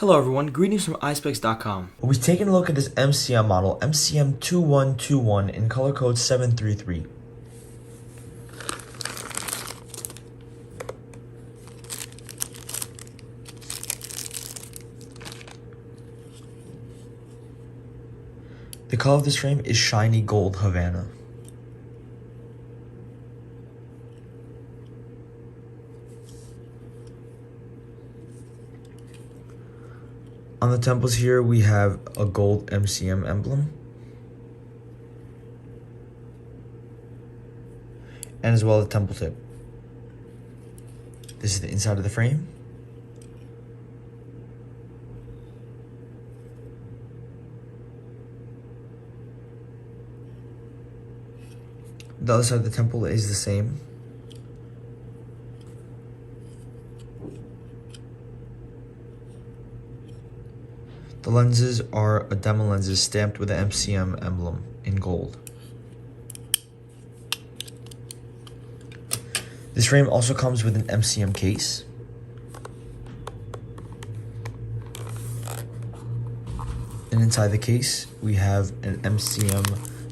Hello everyone, greetings from Eyespecs.com. We've taken a look at this MCM model, MCM2121 in color code 733. The color of this frame is shiny Gold-Havana. On the temples here, we have a gold MCM emblem, and as well the temple tip. This is the inside of the frame. The other side of the temple is the same. The lenses are a demo lenses stamped with the MCM emblem in gold. This frame also comes with an MCM case. And inside the case, we have an MCM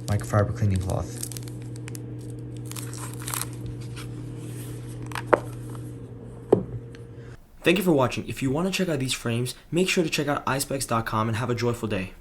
microfiber cleaning cloth. Thank you for watching. If you want to check out these frames, make sure to check out Eyespecs.com and have a joyful day.